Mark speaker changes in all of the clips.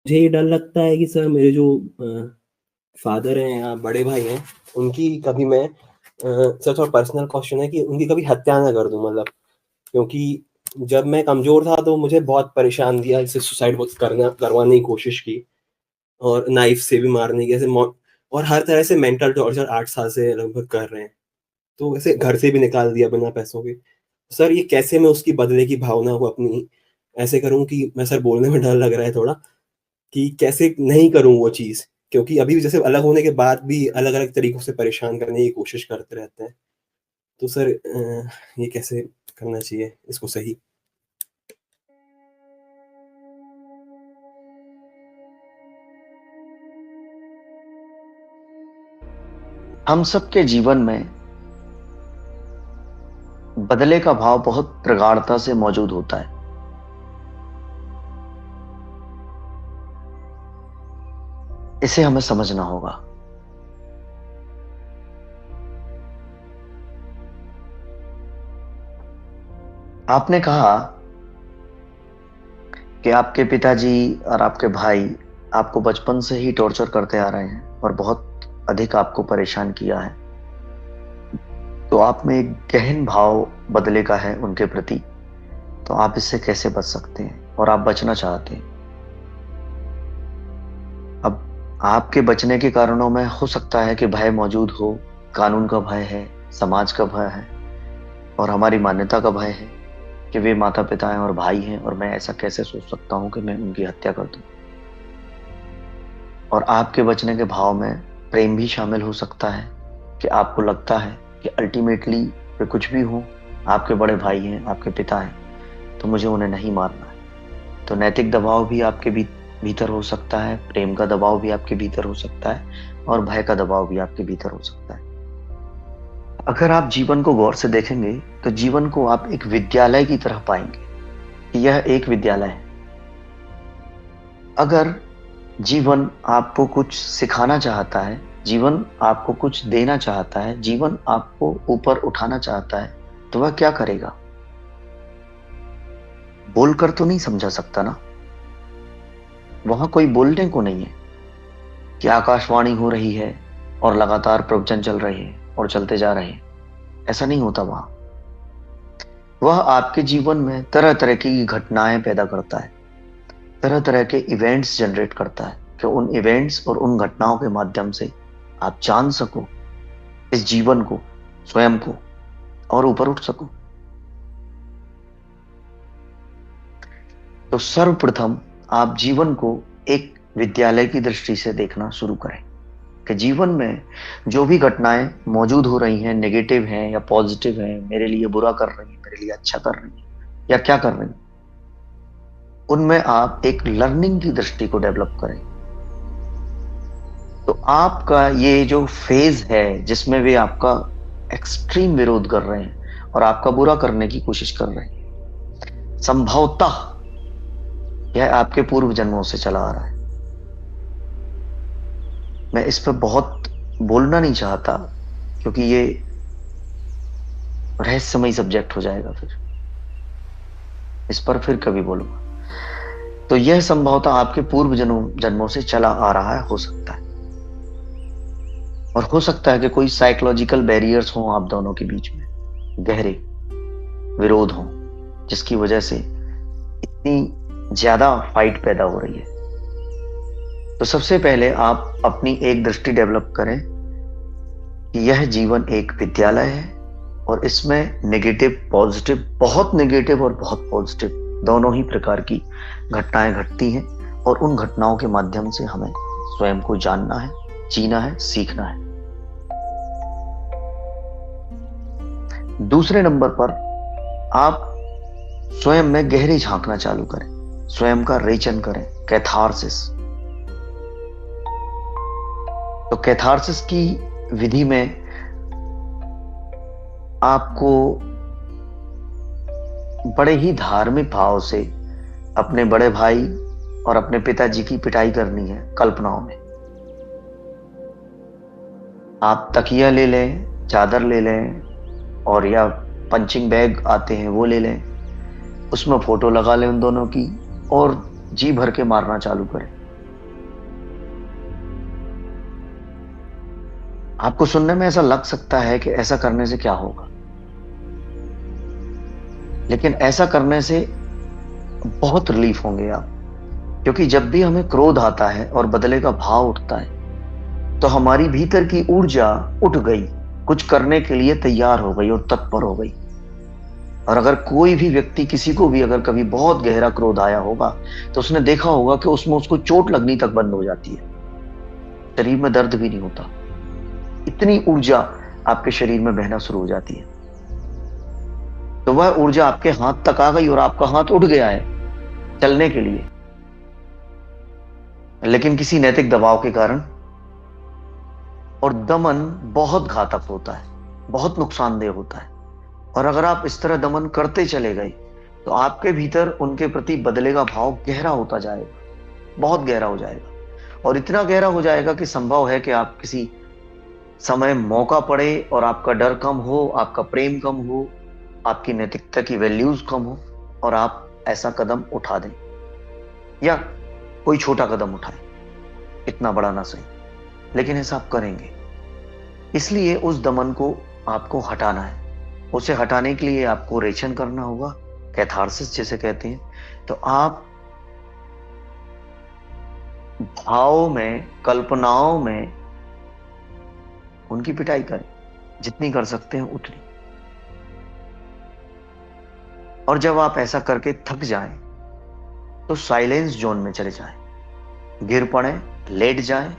Speaker 1: मुझे ये डर लगता है कि सर मेरे जो फादर हैं या बड़े भाई हैं, उनकी कभी मैं सर थोड़ा पर्सनल क्वेश्चन है कि उनकी कभी हत्या ना कर दूँ मतलब। क्योंकि जब मैं कमज़ोर था तो मुझे बहुत परेशान किया, जैसे सुसाइड बहुत करवाने की कोशिश की और नाइफ़ से भी मारने की ऐसे मौ और हर तरह से मेंटल टॉर्चर 8 साल से लगभग कर रहे हैं। तो वैसे घर से भी निकाल दिया बिना पैसों के। सर ये कैसे मैं उसकी बदले की भावना को अपनी ऐसे करूँ कि मैं सर बोलने में डर लग रहा है थोड़ा कि कैसे नहीं करूँ वो चीज़? क्योंकि अभी भी जैसे अलग होने के बाद भी अलग-अलग तरीकों से परेशान करने की कोशिश करते रहते हैं। तो सर ये कैसे करना चाहिए इसको सही?
Speaker 2: हम सबके जीवन में बदले का भाव बहुत प्रगाढ़ता से मौजूद होता है। इसे हमें समझना होगा। आपने कहा कि आपके पिताजी और आपके भाई आपको बचपन से ही टॉर्चर करते आ रहे हैं और बहुत अधिक आपको परेशान किया है। तो आप में एक गहन भाव बदले का है उनके प्रति। तो आप इससे कैसे बच सकते हैं और आप बचना चाहते हैं। अब आपके बचने के कारणों में हो सकता है कि भय मौजूद हो। कानून का भय है, समाज का भय है और हमारी मान्यता का भय है कि वे माता पिता हैं और भाई हैं और मैं ऐसा कैसे सोच सकता हूं कि मैं उनकी हत्या कर दूं। और आपके बचने के भाव में प्रेम भी शामिल हो सकता है कि आपको लगता है कि अल्टीमेटली वे कुछ भी हो, आपके बड़े भाई हैं, आपके पिता हैं, तो मुझे उन्हें नहीं मारना है। तो नैतिक दबाव भी आपके भीतर हो सकता है, प्रेम का दबाव भी आपके भीतर हो सकता है और भय का दबाव भी आपके भीतर हो सकता है। अगर आप जीवन को गौर से देखेंगे तो जीवन को आप एक विद्यालय की तरह पाएंगे कि यह एक विद्यालय है। अगर जीवन आपको कुछ सिखाना चाहता है, जीवन आपको कुछ देना चाहता है, जीवन आपको ऊपर उठाना चाहता है, तो वह क्या करेगा? बोलकर तो नहीं समझा सकता ना। वहां कोई बोलने को नहीं है कि आकाशवाणी हो रही है और लगातार प्रवचन चल रहे हैं और चलते जा रहे हैं। ऐसा नहीं होता वहां। वह आपके जीवन में तरह तरह की घटनाएं पैदा करता है, तरह तरह के इवेंट्स जनरेट करता है कि उन इवेंट्स और उन घटनाओं के माध्यम से आप जान सको इस जीवन को, स्वयं को, और ऊपर उठ सको। तो सर्वप्रथम आप जीवन को एक विद्यालय की दृष्टि से देखना शुरू करें कि जीवन में जो भी घटनाएं मौजूद हो रही हैं, नेगेटिव हैं या पॉजिटिव हैं, मेरे लिए बुरा कर रही हैं, मेरे लिए अच्छा कर रही हैं या क्या कर रही हैं, उनमें आप एक लर्निंग की दृष्टि को डेवलप करें। तो आपका ये जो फेज है जिसमें वे आपका एक्सट्रीम विरोध कर रहे हैं और आपका बुरा करने की कोशिश कर रहे हैं, संभवतः यह आपके पूर्व जन्मों से चला आ रहा है। मैं इस पर बहुत बोलना नहीं चाहता क्योंकि ये रहस्यमयी सब्जेक्ट हो जाएगा। फिर इस पर फिर कभी बोलूंगा। तो यह संभवतः आपके पूर्व जन्मों से चला आ रहा है, हो सकता है। और हो सकता है कि कोई साइकोलॉजिकल बैरियर्स हों आप दोनों के बीच में, गहरे विरोध हों, जिसकी वजह से इतनी ज्यादा फाइट पैदा हो रही है। तो सबसे पहले आप अपनी एक दृष्टि डेवलप करें कि यह जीवन एक विद्यालय है और इसमें नेगेटिव पॉजिटिव, बहुत नेगेटिव और बहुत पॉजिटिव दोनों ही प्रकार की घटनाएं घटती हैं और उन घटनाओं के माध्यम से हमें स्वयं को जानना है, जीना है, सीखना है। दूसरे नंबर पर आप स्वयं में गहरी झांकना चालू करें, स्वयं का रेचन करें, कैथारसिस। तो कैथारसिस की विधि में आपको बड़े ही धार्मिक भाव से अपने बड़े भाई और अपने पिताजी की पिटाई करनी है कल्पनाओं में। आप तकिया ले लें, चादर ले लें और या पंचिंग बैग आते हैं वो ले लें, उसमें फोटो लगा लें उन दोनों की और जी भर के मारना चालू करें। आपको सुनने में ऐसा लग सकता है कि ऐसा करने से क्या होगा, लेकिन ऐसा करने से बहुत रिलीफ होंगे आप। क्योंकि जब भी हमें क्रोध आता है और बदले का भाव उठता है, तो हमारी भीतर की ऊर्जा उठ गई, कुछ करने के लिए तैयार हो गई और तत्पर हो गई। और अगर कोई भी व्यक्ति, किसी को भी अगर कभी बहुत गहरा क्रोध आया होगा, तो उसने देखा होगा कि उसमें उसको चोट लगनी तक बंद हो जाती है, शरीर में दर्द भी नहीं होता, इतनी ऊर्जा आपके शरीर में बहना शुरू हो जाती है। तो वह ऊर्जा आपके हाथ तक आ गई और आपका हाथ उठ गया है चलने के लिए, लेकिन किसी नैतिक दबाव के कारण। और दमन बहुत घातक होता है, बहुत नुकसानदेह होता है। और अगर आप इस तरह दमन करते चले गए, तो आपके भीतर उनके प्रति बदले का भाव गहरा होता जाएगा, बहुत गहरा हो जाएगा। और इतना गहरा हो जाएगा कि संभव है कि आप किसी समय मौका पड़े और आपका डर कम हो, आपका प्रेम कम हो, आपकी नैतिकता की वैल्यूज कम हो, और आप ऐसा कदम उठा दें, या कोई छोटा कदम उठाएं, इतना बड़ा ना सही, लेकिन ऐसा आप करेंगे। इसलिए उस दमन को आपको हटाना है। उसे हटाने के लिए आपको रेचन करना होगा, कैथारसिस जिसे कहते हैं। तो आप भाव में, कल्पनाओं में उनकी पिटाई करें, जितनी कर सकते हैं उतनी। और जब आप ऐसा करके थक जाएं, तो साइलेंस जोन में चले जाएं, गिर पड़े, लेट जाएं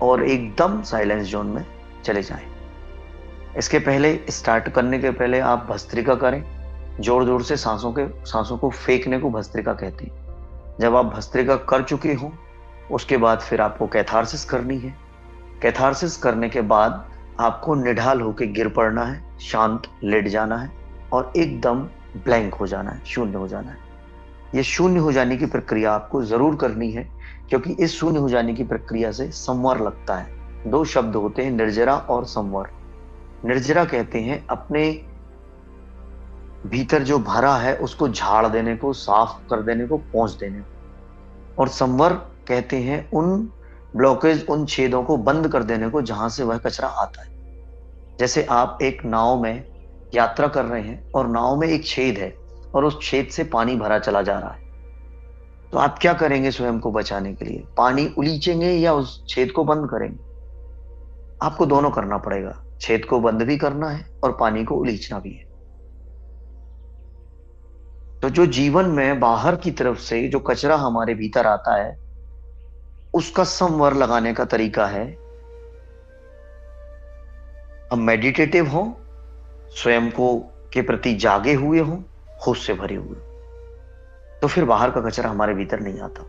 Speaker 2: और एकदम साइलेंस जोन में चले जाएं। इसके पहले, स्टार्ट करने के पहले आप भस्त्रिका करें, जोर जोर से सांसों को फेंकने को भस्त्रिका कहते हैं। जब आप भस्त्रिका कर चुके हो, उसके बाद फिर आपको कैथारसिस करनी है। कैथारसिस करने के बाद आपको निढाल होकर गिर पड़ना है, शांत लेट जाना है और एकदम ब्लैंक हो जाना है, शून्य हो जाना है। यह शून्य हो जाने की प्रक्रिया आपको जरूर करनी है, क्योंकि इस शून्य हो जाने की प्रक्रिया से संवर लगता है। दो शब्द होते हैं, निर्जरा और संवर। निर्जरा कहते हैं अपने भीतर जो भरा है उसको झाड़ देने को, साफ कर देने को, पोंछ देने को। और संवर कहते हैं उन ब्लॉकेज, उन छेदों को बंद कर देने को जहां से वह कचरा आता है। जैसे आप एक नाव में यात्रा कर रहे हैं और नाव में एक छेद है और उस छेद से पानी भरा चला जा रहा है, तो आप क्या करेंगे स्वयं को बचाने के लिए? पानी उलीचेंगे या उस छेद को बंद करेंगे? आपको दोनों करना पड़ेगा, छेद को बंद भी करना है और पानी को उलीचना भी है। तो जो जीवन में बाहर की तरफ से जो कचरा हमारे भीतर आता है, उसका संवर लगाने का तरीका है, हम मेडिटेटिव हो, स्वयं को के प्रति जागे हुए हो, होश से भरे हुए, तो फिर बाहर का कचरा हमारे भीतर नहीं आता।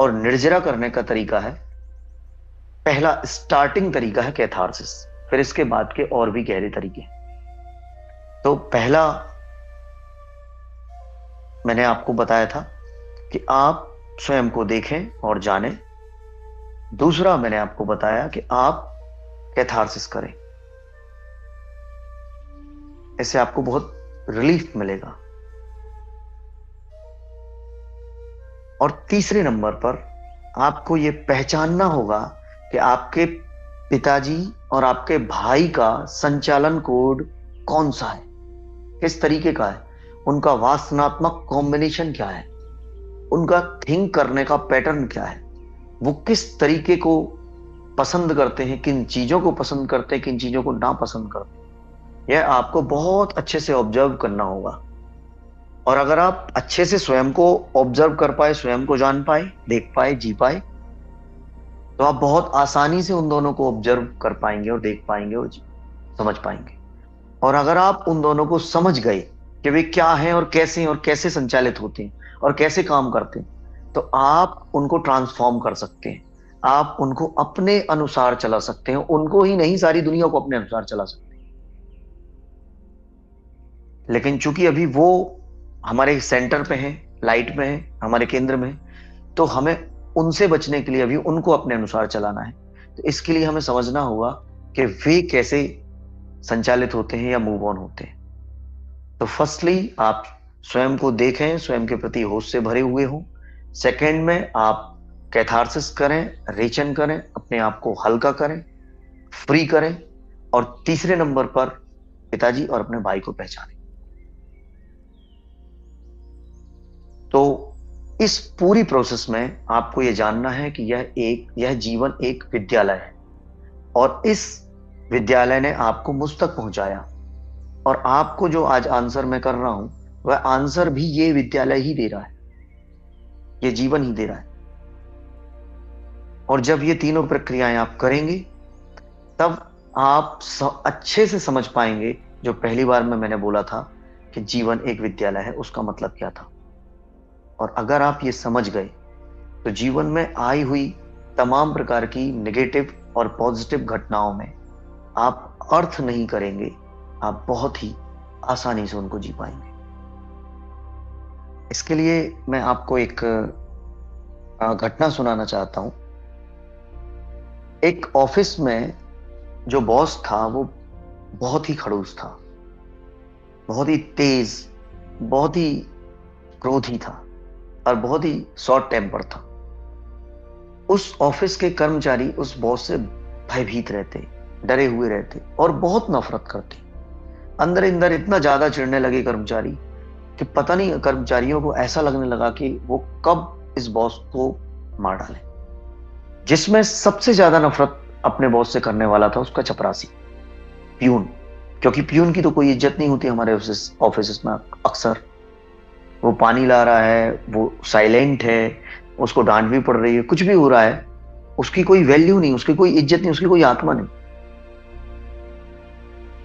Speaker 2: और निर्जरा करने का तरीका है, पहला स्टार्टिंग तरीका है कैथारसिस, फिर इसके बाद के और भी गहरे तरीके हैं। तो पहला मैंने आपको बताया था कि आप स्वयं को देखें और जानें। दूसरा मैंने आपको बताया कि आप कैथारसिस करें, इससे आपको बहुत रिलीफ मिलेगा। और तीसरे नंबर पर आपको यह पहचानना होगा कि आपके पिताजी और आपके भाई का संचालन कोड कौन सा है, किस तरीके का है, उनका वासनात्मक कॉम्बिनेशन क्या है, उनका थिंक करने का पैटर्न क्या है, वो किस तरीके को पसंद करते हैं, किन चीजों को पसंद करते हैं, किन चीजों को ना पसंद करते हैं। यह आपको बहुत अच्छे से ऑब्जर्व करना होगा। और अगर आप अच्छे से स्वयं को ऑब्जर्व कर पाए, स्वयं को जान पाए, देख पाए, जी पाए, तो आप बहुत आसानी से उन दोनों को ऑब्जर्व कर पाएंगे और देख पाएंगे और समझ पाएंगे। और अगर आप उन दोनों को समझ गए कि वे क्या हैं और कैसे संचालित होते हैं और कैसे काम करते हैं, तो आप उनको ट्रांसफॉर्म कर सकते हैं, आप उनको अपने अनुसार चला सकते हैं। उनको ही नहीं, सारी दुनिया को अपने अनुसार चला सकते हैं। लेकिन चूंकि अभी वो हमारे सेंटर पे हैं, लाइट में है, हमारे केंद्र में, तो हमें उनसे बचने के लिए अभी उनको अपने अनुसार चलाना है। तो इसके लिए हमें समझना होगा कि वे कैसे संचालित होते हैं या मूव ऑन होते हैं। तो फर्स्टली आप स्वयं को देखें, स्वयं के प्रति होश से भरे हुए हो। सेकंड में आप कैथारसिस करें, रेचन करें, अपने आप को हल्का करें, फ्री करें, और तीसरे नंबर पर पिताजी और अपने भाई को पहचानें। तो इस पूरी प्रोसेस में आपको यह जानना है कि यह जीवन एक विद्यालय है, और इस विद्यालय ने आपको मुझ तक पहुंचाया, और आपको जो आज आंसर मैं कर रहा हूं वह आंसर भी ये विद्यालय ही दे रहा है, ये जीवन ही दे रहा है। और जब ये तीनों प्रक्रियाएं आप करेंगे, तब आप अच्छे से समझ पाएंगे जो पहली बार में मैंने बोला था कि जीवन एक विद्यालय है, उसका मतलब क्या था। और अगर आप ये समझ गए तो जीवन में आई हुई तमाम प्रकार की नेगेटिव और पॉजिटिव घटनाओं में आप अर्थ नहीं करेंगे, आप बहुत ही आसानी से उनको जी पाएंगे। इसके लिए मैं आपको एक घटना सुनाना चाहता हूं। एक ऑफिस में जो बॉस था वो बहुत ही खड़ूस था, बहुत ही तेज, बहुत ही क्रोधी था, और बहुत ही शॉर्ट टेम्पर था। उस ऑफिस के कर्मचारी उस बॉस से भयभीत रहते, डरे हुए रहते, और बहुत नफरत करते। अंदर अंदर इतना ज्यादा चिढ़ने लगे कर्मचारी कि पता नहीं, कर्मचारियों को ऐसा लगने लगा कि वो कब इस बॉस को मार डाले। जिसमें सबसे ज्यादा नफरत अपने बॉस से करने वाला था उसका चपरासी, प्यून। क्योंकि प्यून की तो कोई इज्जत नहीं होती हमारे ऑफिस में। अक्सर वो पानी ला रहा है, वो साइलेंट है, उसको डांट भी पड़ रही है, कुछ भी हो रहा है, उसकी कोई वैल्यू नहीं, उसकी कोई इज्जत नहीं, उसकी कोई आत्मा नहीं।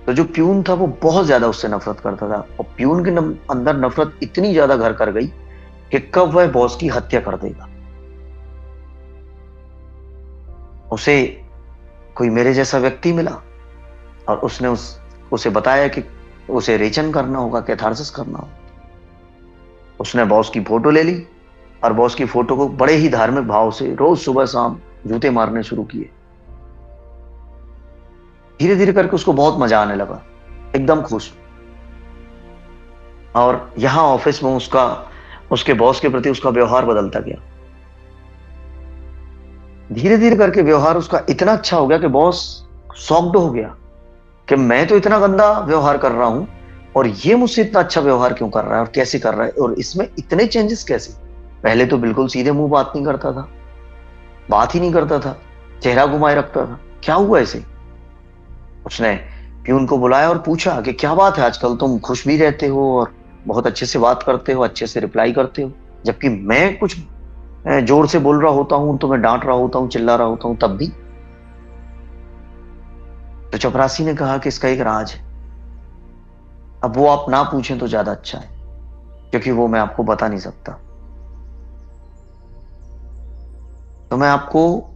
Speaker 2: तो जो प्यून था वो बहुत ज्यादा उससे नफरत करता था, और प्यून के अंदर नफरत इतनी ज्यादा घर कर गई कि कब वह बॉस की हत्या कर देगा। उसे कोई मेरे जैसा व्यक्ति मिला, और उसने उसे बताया कि उसे रेचन करना होगा, कैथारसिस करना होगा। उसने बॉस की फोटो ले ली, और बॉस की फोटो को बड़े ही धार्मिक भाव से रोज सुबह शाम जूते मारने शुरू किए। धीरे धीरे करके उसको बहुत मजा आने लगा, एकदम खुश। और यहां ऑफिस में उसके बॉस के प्रति उसका व्यवहार बदलता गया। धीरे धीरे करके व्यवहार उसका इतना अच्छा हो गया कि बॉस शॉक्ड हो गया कि मैं तो इतना गंदा व्यवहार कर रहा हूं, और ये मुझसे इतना अच्छा व्यवहार क्यों कर रहा है, और कैसे कर रहा है, और इसमें इतने चेंजेस कैसे। पहले तो बिल्कुल सीधे मुंह बात नहीं करता था, बात ही नहीं करता था, चेहरा घुमाए रखता था। क्या हुआ ऐसे? उसने प्यून को बुलाया और पूछा कि क्या बात है, आजकल तुम खुश भी रहते हो और बहुत अच्छे से बात करते हो, अच्छे से रिप्लाई करते हो, जबकि मैं कुछ जोर से बोल रहा होता हूं, तुम्हें डांट रहा होता हूं, चिल्ला रहा होता हूं, तब भी। तो चपरासी ने कहा कि इसका एक राज है। अब वो आप ना पूछें तो ज्यादा अच्छा है, क्योंकि वो मैं आपको बता नहीं सकता। तो मैं आपको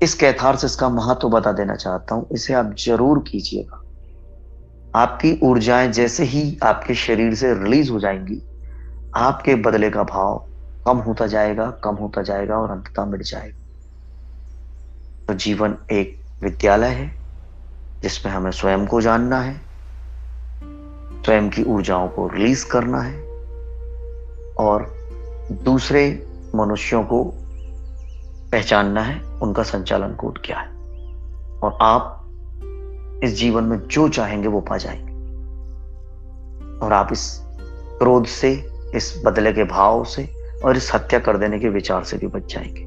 Speaker 2: इस कैथारसिस का महत्व बता देना चाहता हूं, इसे आप जरूर कीजिएगा। आपकी ऊर्जाएं जैसे ही आपके शरीर से रिलीज हो जाएंगी, आपके बदले का भाव कम होता जाएगा, कम होता जाएगा, और अंततः मिट जाएगा। तो जीवन एक विद्यालय है जिसमें हमें स्वयं को जानना है, स्वयं की ऊर्जाओं को रिलीज करना है, और दूसरे मनुष्यों को पहचानना है, उनका संचालन कोड क्या है। और आप इस जीवन में जो चाहेंगे वो पा जाएंगे, और आप इस क्रोध से, इस बदले के भाव से, और इस हत्या कर देने के विचार से भी बच जाएंगे।